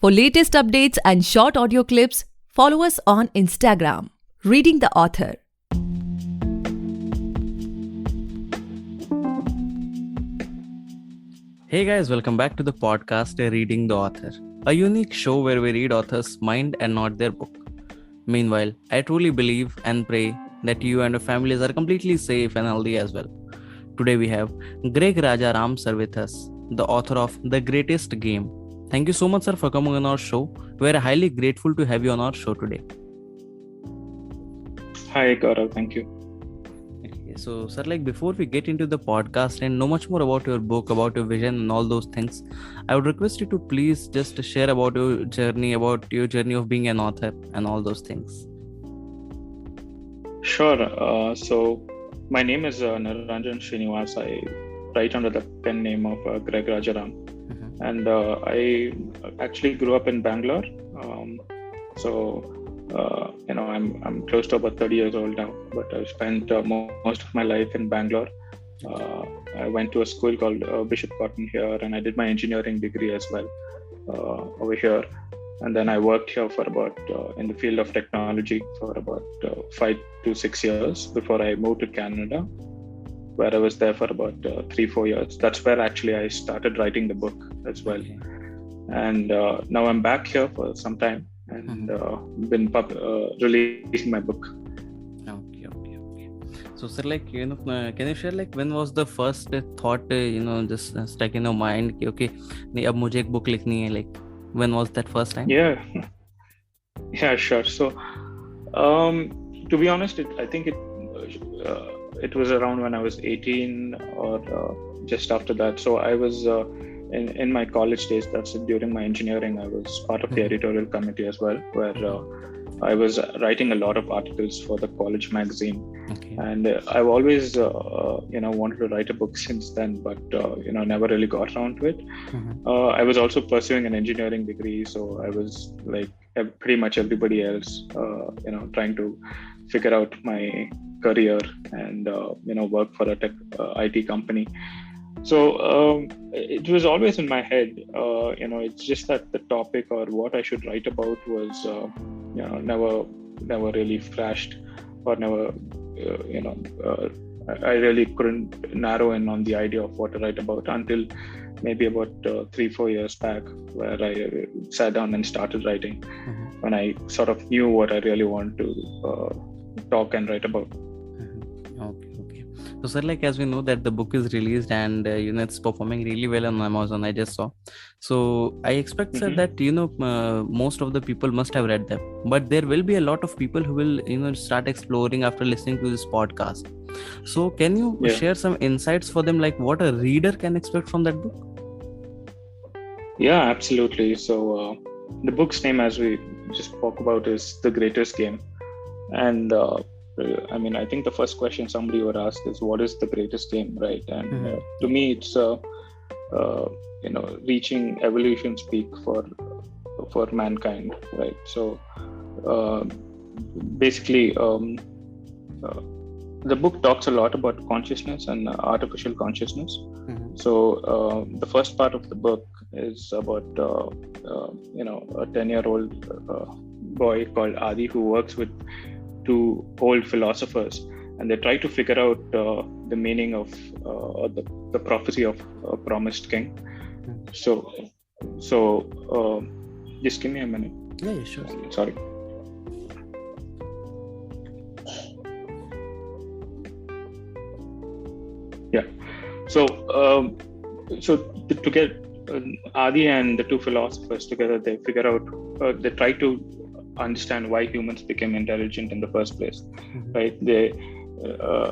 For latest updates and short audio clips, follow us on Instagram, Reading the Author. Hey guys, welcome back to the podcast Reading the Author, a unique show where we read authors' mind and not their book. Meanwhile, I truly believe and pray that you and your families are completely safe and healthy as well. Today we have Greg Rajaram sir with us, the author of The Greatest Game. Thank you so much, sir, for coming on our show. We are highly grateful to have you on our show today. Hi, Gaurav. Thank you. Okay, so, sir, before we get into the podcast and know much more about your book, about your vision, and all those things, I would request you to please just share about your journey of being an author and all those things. Sure. So, my name is Niranjan Srinivas. I write under the pen name of Greg Rajaram. And I actually grew up in Bangalore. I'm close to about 30 years old now, but I spent most of my life in Bangalore. I went to a school called Bishop Cotton here, and I did my engineering degree as well over here. And then I worked here for about in the field of technology for about 5 to 6 years before I moved to Canada, where I was there for about 3-4 years. That's where actually I started writing the book as well. Okay. And now I'm back here for some time and been releasing my book. Okay. So, sir, can you share when was the first thought, just stuck in your mind? Okay, ab mujhe ek book likhni hai. When was that first time? Yeah, sure. So, to be honest, I think it was around when I was 18 or just after that. So I was in my college days, that's during my engineering, I was part of the editorial committee as well, where I was writing a lot of articles for the college magazine. Okay. And I've always, wanted to write a book since then, but, never really got around to it. I was also pursuing an engineering degree. So I was like pretty much everybody else, trying to figure out my career and work for a tech IT company. So it was always in my head. It's just that the topic or what I should write about was never really flashed, or never I really couldn't narrow in on the idea of what to write about until maybe about 3-4 years back, where I sat down and started writing when I sort of knew what I really wanted to talk and write about. Okay. So, sir, as we know that the book is released and it's performing really well on Amazon, I just saw. So I expect, sir, that most of the people must have read them, but there will be a lot of people who will start exploring after listening to this podcast. So can you share some insights for them, like what a reader can expect from that book? Yeah, absolutely. So the book's name, as we just spoke about, is The Greatest Game. And I think the first question somebody would ask is, what is the greatest game, right? And to me, it's reaching evolution's peak for mankind, right? So basically, the book talks a lot about consciousness and artificial consciousness. So the first part of the book is about a 10-year-old boy called Adi who works with 2 old philosophers, and they try to figure out the meaning of the prophecy of a promised king. So just give me a minute. Yeah, sure. Sorry. Yeah. So to get Adi and the 2 philosophers together, they figure out, they try to understand why humans became intelligent in the first place, right? They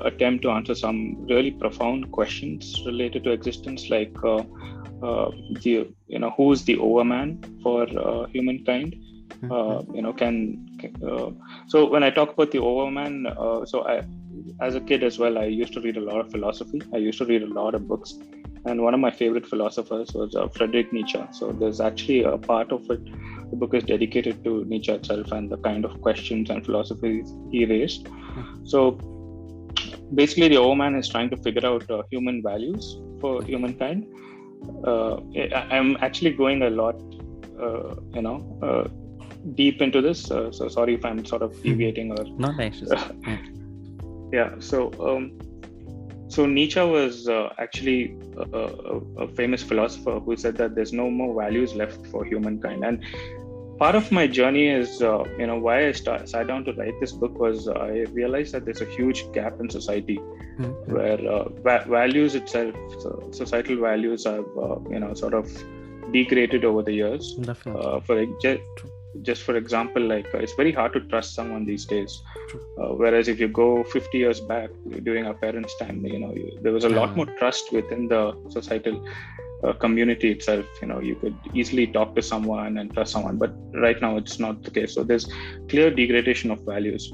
attempt to answer some really profound questions related to existence, like who is the overman for humankind? So when I talk about the overman, as a kid as well, I used to read a lot of philosophy. I used to read a lot of books, and one of my favorite philosophers was Friedrich Nietzsche. So there's actually a part of it. The book is dedicated to Nietzsche itself and the kind of questions and philosophies he raised. So basically, the overman is trying to figure out human values for humankind. I'm actually going a lot deep into this. So sorry if I'm sort of deviating or not anxious. Yeah. So Nietzsche was actually a famous philosopher who said that there's no more values left for humankind. And part of my journey is, why I sat down to write this book was I realized that there's a huge gap in society where values itself, societal values have, sort of degraded over the years. Just for example, like it's very hard to trust someone these days. Whereas if you go 50 years back during our parents' time, there was a lot more trust within the societal community itself. You could easily talk to someone and trust someone, but right now it's not the case. So there's clear degradation of values.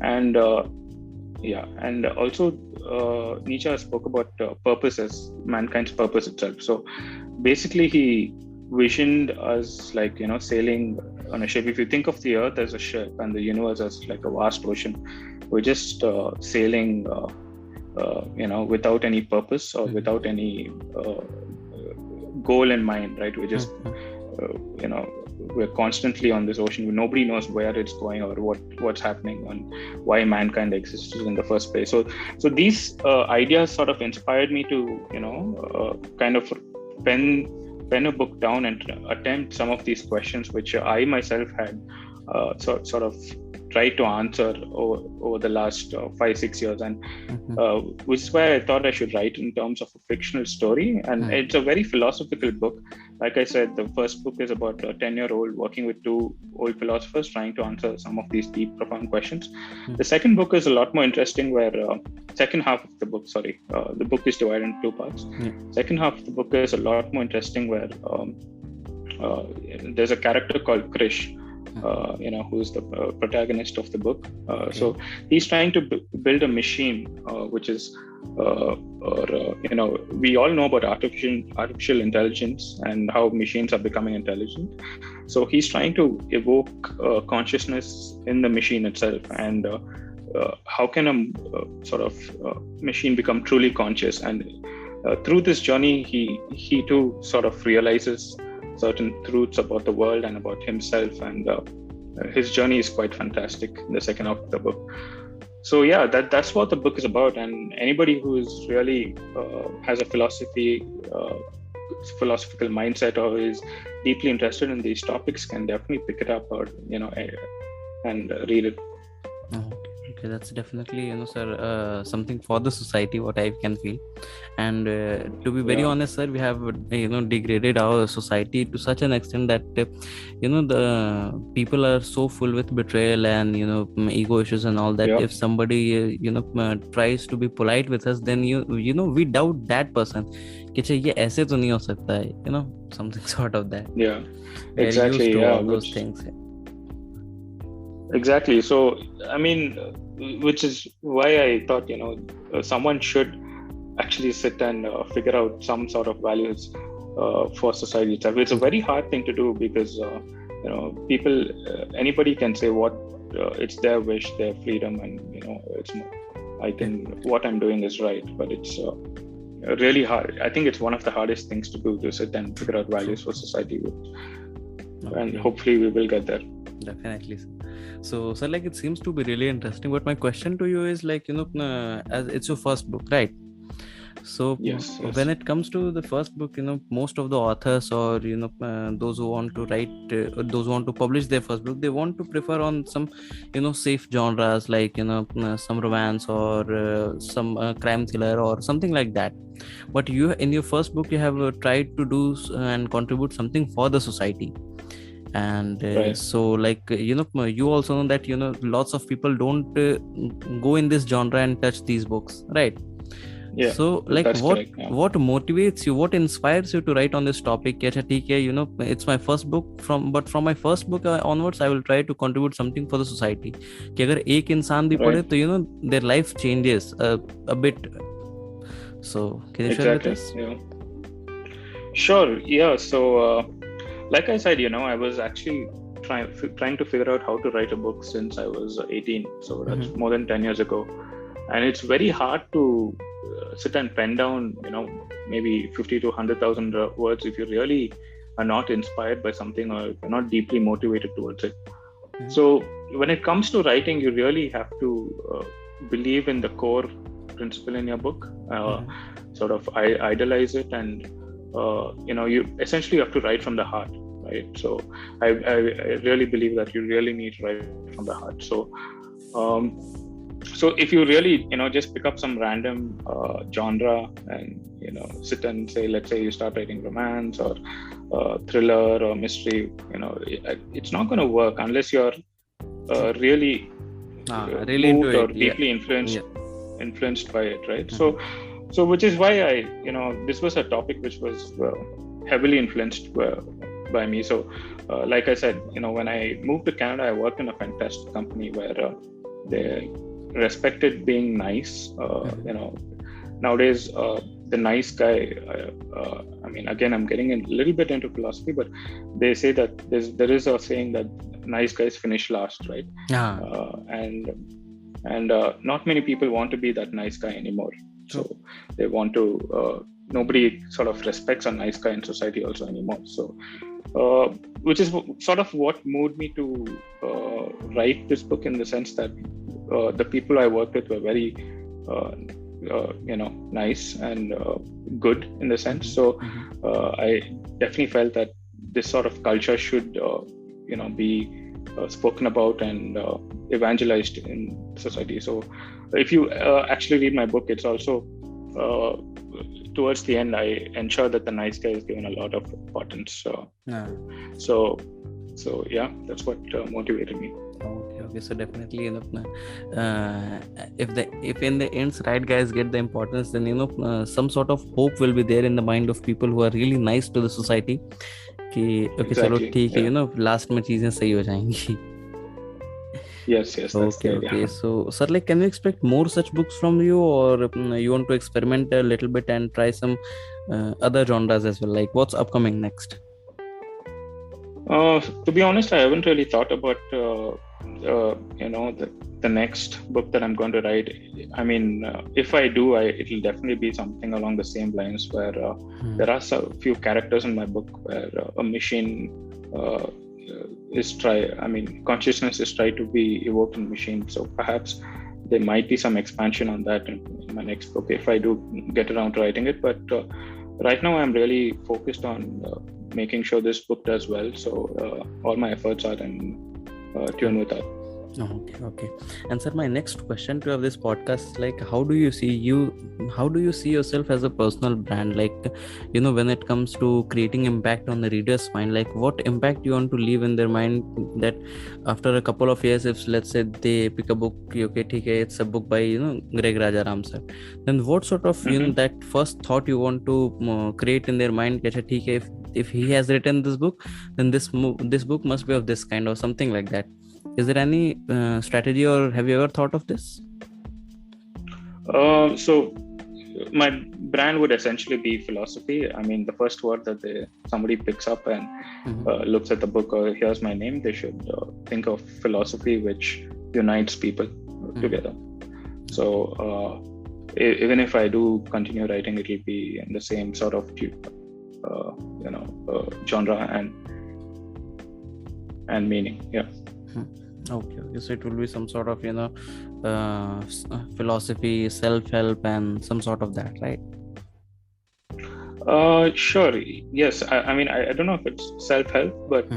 And also Nietzsche spoke about purpose as mankind's purpose itself. So basically he visioned us like sailing on a ship. If you think of the earth as a ship and the universe as like a vast ocean, we're just sailing without any purpose or without any goal in mind, right? We're just we're constantly on this ocean. Nobody knows where it's going or what's happening and why mankind exists in the first place. So these ideas sort of inspired me to kind of pen a book down and attempt some of these questions which I myself had sort of tried to answer over the last 5-6 years, and which is why I thought I should write in terms of a fictional story. And it's a very philosophical book. Like I said, the first book is about a 10-year-old working with 2 old philosophers trying to answer some of these deep, profound questions. The second book is a lot more interesting, where second half of the book, the book is divided into 2 parts. Second half of the book is a lot more interesting, where there's a character called Krish, who's the protagonist of the book. So he's trying to build a machine, which is, we all know about artificial intelligence and how machines are becoming intelligent. So he's trying to evoke consciousness in the machine itself, and how can a machine become truly conscious? And through this journey, he too sort of realizes certain truths about the world and about himself, and his journey is quite fantastic in the second half of the book. So yeah, that's what the book is about, and anybody who is really has a philosophical mindset or is deeply interested in these topics can definitely pick it up or and read it. Okay, that's definitely sir, something for the society, what I can feel. And to be very honest, sir, we have degraded our society to such an extent that the people are so full with betrayal and ego issues and all that. If somebody tries to be polite with us, then we doubt that person कि ये ऐसे तो नहीं हो सकता है, something sort of that. Exactly. Used to all those things. Exactly. So I mean, which is why I thought someone should actually sit and figure out some sort of values for society itself. It's a very hard thing to do because people, anybody can say what it's their wish, their freedom, and it's I think what I'm doing is right, but it's really hard. I think it's one of the hardest things to do, to sit and figure out values for society, and hopefully we will get there. Definitely. So sir, like it seems to be really interesting, but my question to you is like as it's your first book, right? So yes. When it comes to the first book, most of the authors or those who want to write those who want to publish their first book, they want to prefer on some safe genres like some romance or some crime thriller or something like that. But you, in your first book, you have tried to do and contribute something for the society. And so like you also know that lots of people don't go in this genre and touch these books, right? So like what motivates you, what inspires you to write on this topic? It's my first book, but from my first book onwards I will try to contribute something for the society. कि अगर एक इंसान भी पढ़े तो their life changes a bit. So can you share with us? Sure. So like I said, I was actually trying to figure out how to write a book since I was 18. So that's more than 10 years ago. And it's very hard to sit and pen down, maybe 50 to 100,000 words if you really are not inspired by something, or you're not deeply motivated towards it. So when it comes to writing, you really have to believe in the core principle in your book, sort of idolize it, and you essentially have to write from the heart, right? So I really believe that you really need to write from the heart. So if you really just pick up some random genre and sit and say, let's say you start writing romance or thriller or mystery, it's not going to work unless you're really moved or deeply influenced by it, right? So which is why this was a topic which was heavily influenced by me. So like I said, when I moved to Canada, I worked in a fantastic company where they respected being nice. Nowadays the nice guy, again, I'm getting a little bit into philosophy, but they say that there is a saying that nice guys finish last, right? And not many people want to be that nice guy anymore. So they want to nobody sort of respects a nice guy in society also anymore. So which is sort of what moved me to write this book, in the sense that the people I worked with were very nice and good in the sense. So I definitely felt that this sort of culture should be spoken about and evangelized in society. So if you actually read my book, it's also towards the end I ensure that the nice guy is given a lot of importance. So yeah, that's what motivated me. Okay, so definitely, if in the end right guys get the importance, then some sort of hope will be there in the mind of people who are really nice to the society. कि okay, चलो ठीक है, last में चीजें सही हो जाएंगी. Yes. Okay. So, sir, like, can we expect more such books from you, or you want to experiment a little bit and try some other genres as well? Like, what's upcoming next? To be honest, I haven't really thought about the next book that I'm going to write. I mean, if I do, it'll definitely be something along the same lines, where there are a few characters in my book where a machine consciousness is trying to be evoked in machine. So perhaps there might be some expansion on that in my next book if I do get around to writing it. But right now I'm really focused on making sure this book does well. So all my efforts are in tune with that. Okay. And sir, my next question to this podcast is like, how do you see yourself as a personal brand? Like, when it comes to creating impact on the reader's mind, like what impact you want to leave in their mind, that after a couple of years, if let's say they pick a book, okay, it's a book by Greg Rajaram sir, then what sort of that first thought you want to create in their mind? If he has written this book, then this book must be of this kind, or something like that. Is there any strategy, or have you ever thought of this? So my brand would essentially be philosophy. I mean, the first word that somebody picks up and looks at the book or hears my name, they should think of philosophy, which unites people together. So even if I do continue writing, it will be in the same sort of genre and meaning. Yeah. Okay. So it will be some sort of philosophy, self-help, and some sort of that, right? Sure. Yes. I mean, I don't know if it's self-help, but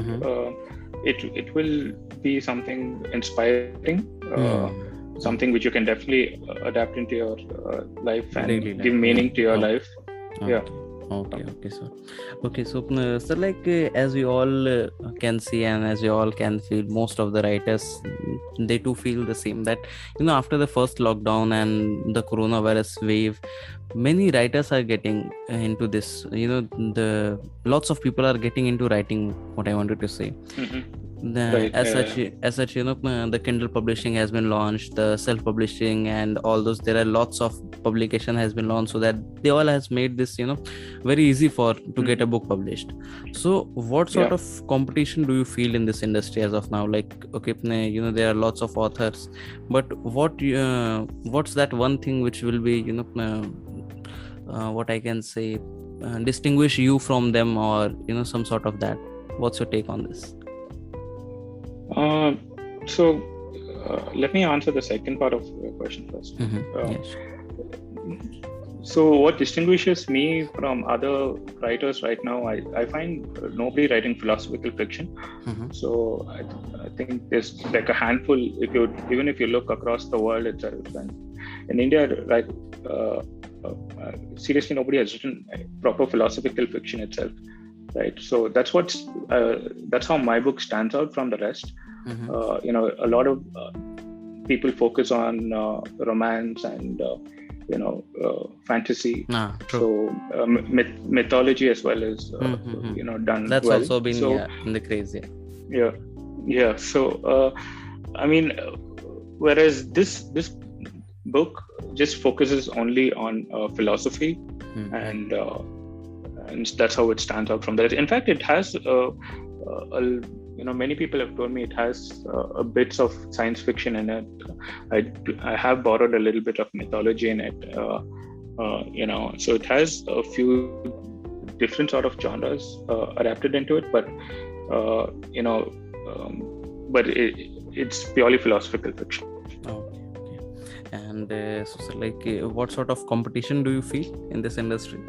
it will be something inspiring, something which you can definitely adapt into your life and give meaning to your life. Yeah. Okay, sir. Okay, so sir, like as we all can see and as we all can feel, most of the writers, they too feel the same, that after the first lockdown and the coronavirus wave, many writers are getting into this. Lots of people are getting into writing. What I wanted to say. As such, the Kindle publishing has been launched, the self-publishing and all those. There are lots of publication has been launched, so that they all has made this, very easy to get a book published. So, what sort of competition do you feel in this industry as of now? Like, okay, there are lots of authors, but what's that one thing which will be, what I can say, distinguish you from them, or some sort of that. What's your take on this? Let me answer the second part of your question first. Yes. So what distinguishes me from other writers right now, I find nobody writing philosophical fiction. So I think there's like a handful, even if you look across the world itself, and in India, right, seriously, nobody has written proper philosophical fiction itself, right? So that's how my book stands out from the rest. A lot of people focus on romance and fantasy. So mythology as well is done. That's well. also been so, in the craze. Yeah. So whereas this book just focuses only on philosophy, and that's how it stands out from that. In fact, it has many people have told me it has a bits of science fiction in it. I have borrowed a little bit of mythology in it, so it has a few different sort of genres adapted into it, but it's purely philosophical fiction. Okay. And what sort of competition do you feel in this industry?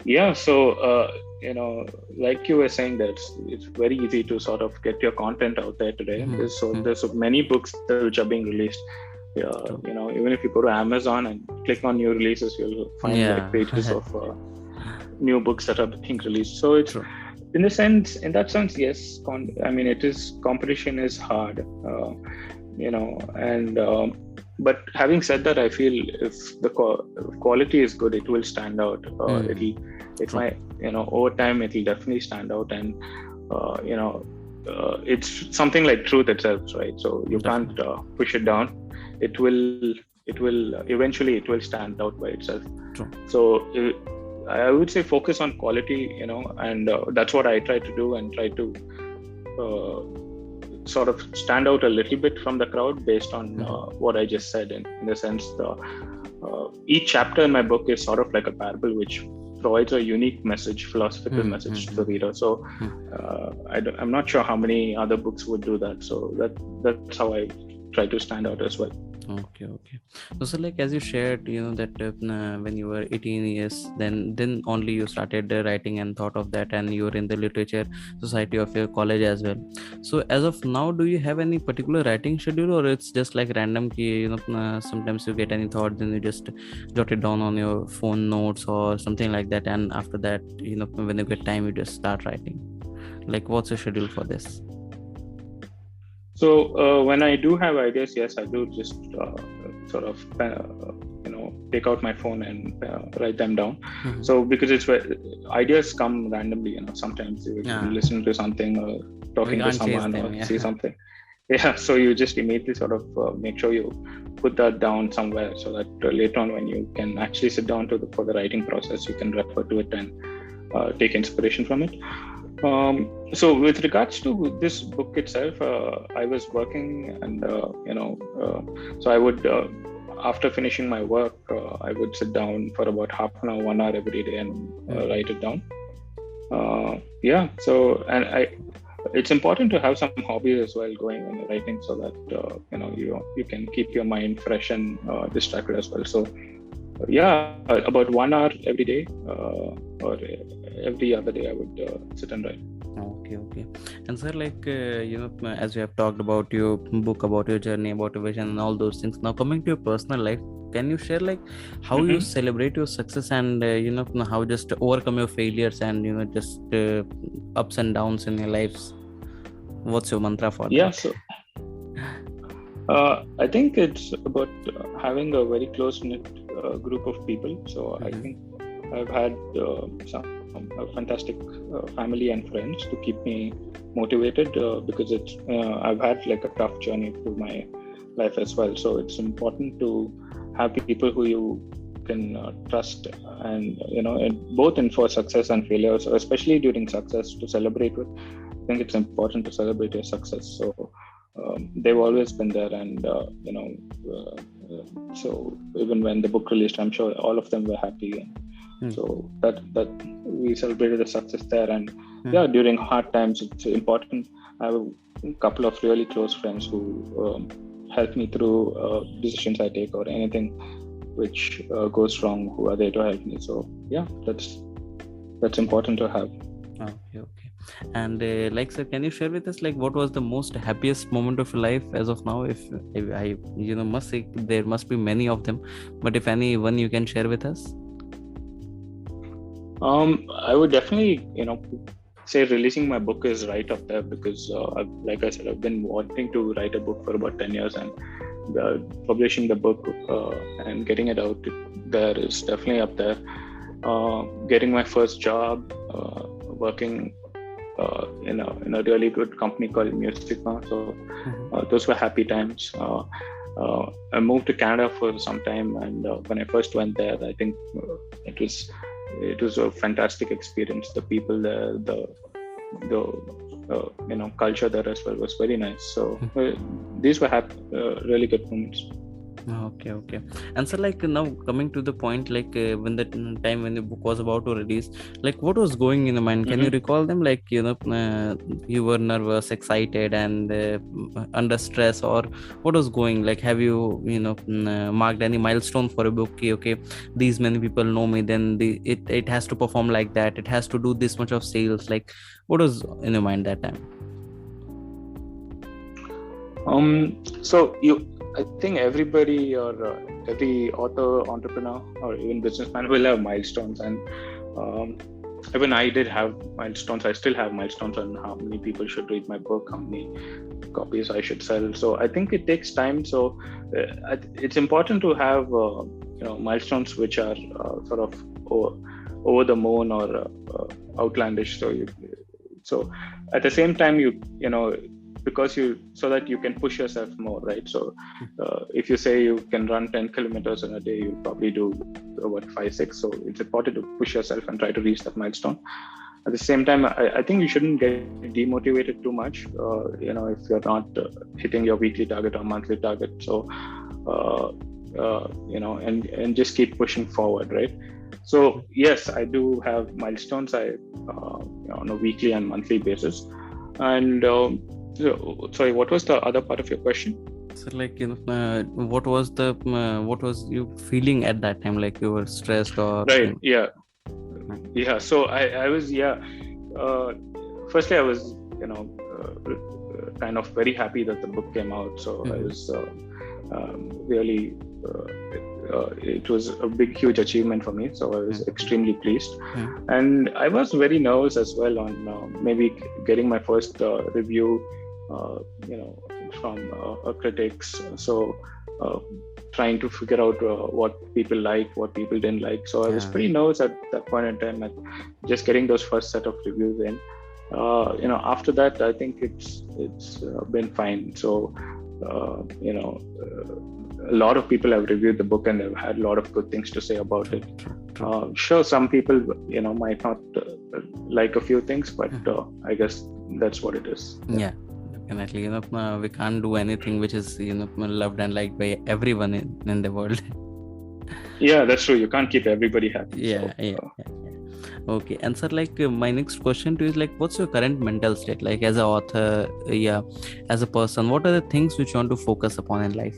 Yeah, so like you were saying, that it's very easy to sort of get your content out there today. There's so many books which are being released. Even if you go to Amazon and click on new releases, you'll find like pages of new books that are being released. So it's in that sense, yes. Competition is hard, but having said that, I feel if the quality is good, it will stand out. It might, over time, it will definitely stand out, and it's something like truth itself, right? So you can't push it down. It will eventually stand out by itself. So I would say focus on quality, and that's what I try to do, and try to sort of stand out a little bit from the crowd based on what I just said. In the sense, each chapter in my book is sort of like a parable which provides a unique message, philosophical message to the reader. So I'm not sure how many other books would do that. So that's how I try to stand out as well. Okay. So like, as you shared, that when you were 18 years, then only you started writing and thought of that, and you were in the literature society of your college as well. So as of now, do you have any particular writing schedule, or it's just like random sometimes you get any thought, then you just jot it down on your phone notes or something like that, and after that, when you get time, you just start writing? Like, what's your schedule for this? So when I do have ideas, yes, I do just sort of take out my phone and write them down. So because ideas come randomly, sometimes you listen to something or talking to someone or see something. Yeah, so you just immediately sort of make sure you put that down somewhere, so that later on, when you can actually sit down for the writing process, you can refer to it and take inspiration from it. So with regards to this book itself, I was working, and so I would, after finishing my work, I would sit down for about half an hour, 1 hour every day, and write it down. So, and it's important to have some hobbies as well going when you're writing, so that you can keep your mind fresh and distracted as well. So about 1 hour every day, or every other day, I would sit and write. Okay. And sir, like, as you have talked about your book, about your journey, about your vision and all those things, now coming to your personal life, can you share like how you celebrate your success, and how just overcome your failures, and just ups and downs in your lives? What's your mantra for that? So I think it's about having a very close-knit group of people. So I think I've had a fantastic family and friends to keep me motivated, because I've had like a tough journey through my life as well. So it's important to have people who you can trust, and both in for success and failure. So especially during success, to celebrate with. I think it's important to celebrate your success. So they've always been there, and So even when the book released, I'm sure all of them were happy, and so that we celebrated the success there. And yeah, during hard times, it's important. I have a couple of really close friends who help me through decisions I take or anything which goes wrong, who are there to help me. So yeah, that's important to have. Okay. And like, sir, can you share with us like what was the most happiest moment of your life as of now? If I must say there must be many of them, but if any one you can share with us. I would definitely say releasing my book is right up there, because like I said, I've been wanting to write a book for about 10 years, and publishing the book and getting it out there is definitely up there. Getting my first job, working in a really good company called Musicma. So those were happy times. I moved to Canada for some time, and when I first went there, I think it was a fantastic experience. The people there, the culture there as well was very nice. So these were really good moments. Okay. And so like now coming to the point, like when the time when the book was about to release, like what was going in the mind? Can you recall them? Like you were nervous, excited, and under stress, or what was going? Like have you marked any milestone for a book? Okay, these many people know me, then it has to perform like that, it has to do this much of sales. Like what was in your mind that time? I think everybody or every author, entrepreneur, or even businessman will have milestones, and even I did have milestones. I still have milestones on how many people should read my book, how many copies I should sell. So I think it takes time. So it's important to have milestones which are sort of over the moon or outlandish. So at the same time, so that you can push yourself more, right? So if you say you can run 10 kilometers in a day, you'll probably do 5-6. So it's important to push yourself and try to reach that milestone. At the same time, I think you shouldn't get demotivated too much if you're not hitting your weekly target or monthly target. So and just keep pushing forward, right? So yes, I do have milestones on a weekly and monthly basis. And sorry, what was the other part of your question? So like what was you feeling at that time? Like you were stressed or right? Yeah. So I was firstly I was kind of very happy that the book came out. So I was really it was a huge achievement for me. So I was extremely pleased, and I was very nervous as well on maybe getting my first review from critics. So trying to figure out what people liked, what people didn't like. So I was pretty nervous at that point in time, at just getting those first set of reviews in. After that, I think it's been fine. So a lot of people have reviewed the book and they've had a lot of good things to say about it. Sure, some people might not like a few things, but I guess that's what it is. Yeah, definitely. We can't do anything which is loved and liked by everyone in the world. Yeah, that's true. You can't keep everybody happy. Yeah. Okay, and sir, like my next question to you is like, what's your current mental state? Like as an author, as a person, what are the things which you want to focus upon in life?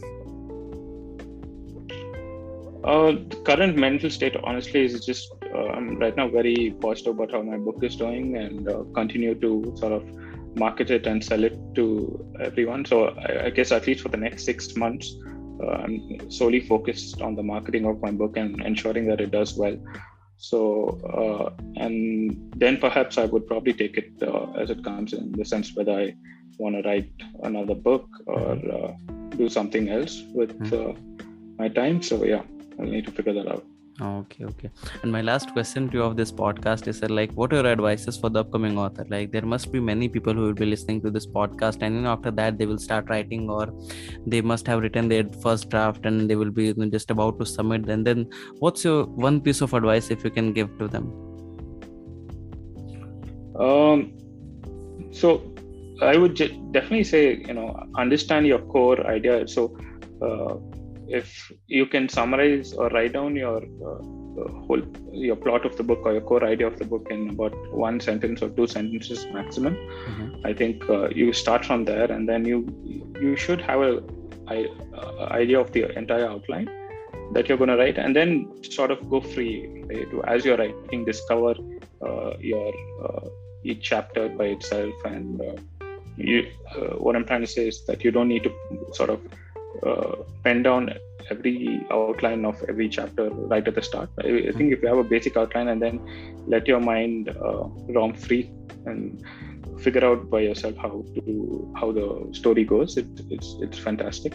The current mental state, honestly, is just I'm right now very positive about how my book is doing, and continue to sort of market it and sell it to everyone. So I guess at least for the next 6 months, I'm solely focused on the marketing of my book and ensuring that it does well. So and then perhaps I would probably take it as it comes, in the sense whether I want to write another book or do something else with my time. So yeah, I'll need to figure that out. Okay. And my last question to you of this podcast is like, what are your advices for the upcoming author? Like there must be many people who will be listening to this podcast, and after that they will start writing, or they must have written their first draft and they will be just about to submit. And then what's your one piece of advice if you can give to them? So I would definitely say, understand your core idea. So if you can summarize or write down your plot of the book or your core idea of the book in about 1 sentence or 2 sentences maximum, I think you start from there, and then you should have a idea of the entire outline that you're going to write, and then sort of go free, right? As you're writing, discover your each chapter by itself, and what I'm trying to say is that you don't need to sort of pen down every outline of every chapter right at the start. I think if you have a basic outline and then let your mind roam free and figure out by yourself how the story goes, it's fantastic.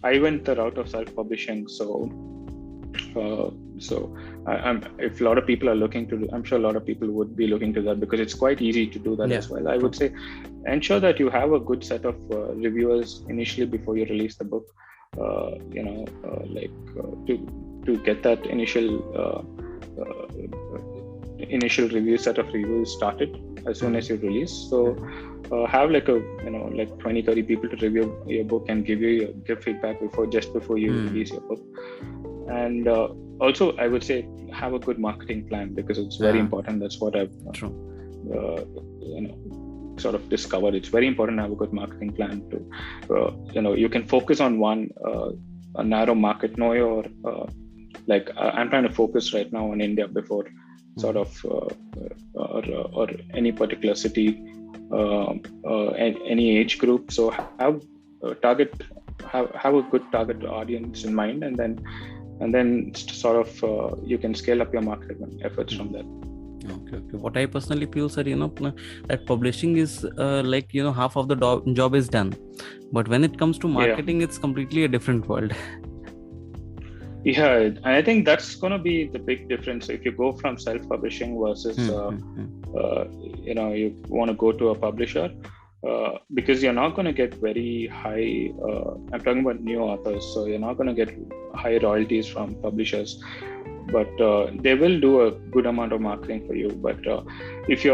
I went the route of self-publishing, so if a lot of people are looking to do, I'm sure a lot of people would be looking to that, because it's quite easy to do that as well. I would say ensure that you have a good set of reviewers initially before you release the book, to get that initial review set of reviews started as soon as you release. So have like 20-30 people to review your book and give feedback before you release your book. And also I would say have a good marketing plan, because it's very important. That's what I've sort of discovered. It's very important to have a good marketing plan to you can focus on a narrow market. Know your I'm trying to focus right now on India before sort of or any particular city, any age group. So have a good target audience in mind, and then sort of you can scale up your marketing efforts from there. Okay. What I personally feel, sir, that publishing is half of the job is done, but when it comes to marketing, it's completely a different world. Yeah, and I think that's going to be the big difference if you go from self-publishing versus you want to go to a publisher, because you're not going to get very high. I'm talking about new authors, so you're not going to get high royalties from publishers, but they will do a good amount of marketing for you. But if you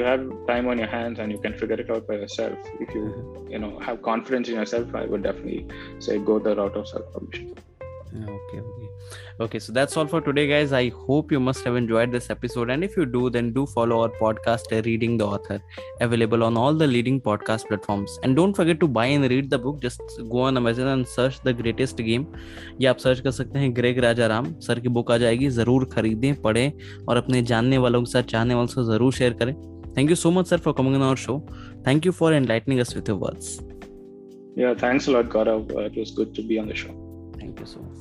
have time on your hands and you can figure it out by yourself, if you have confidence in yourself, I would definitely say go the route of self-publishing. Okay, so that's all for today, guys. I hope you must have enjoyed this episode, and if you do, then do follow our podcast Reading the Author, available on all the leading podcast platforms. And don't forget to buy and read the book. Just go on Amazon and search The Greatest Game. ये आप search कर सकते हैं, Greg Rajaram sir की book आ जाएगी. जरूर खरीदें, पढ़ें और अपने जानने वालों के साथ, चाहने वालों से जरूर शेयर करें. Thank you so much, sir, for coming on our show. Thank you for enlightening us with your words. Yeah, thanks a lot, Gaurav. It was good to be on the show. Thank you so much.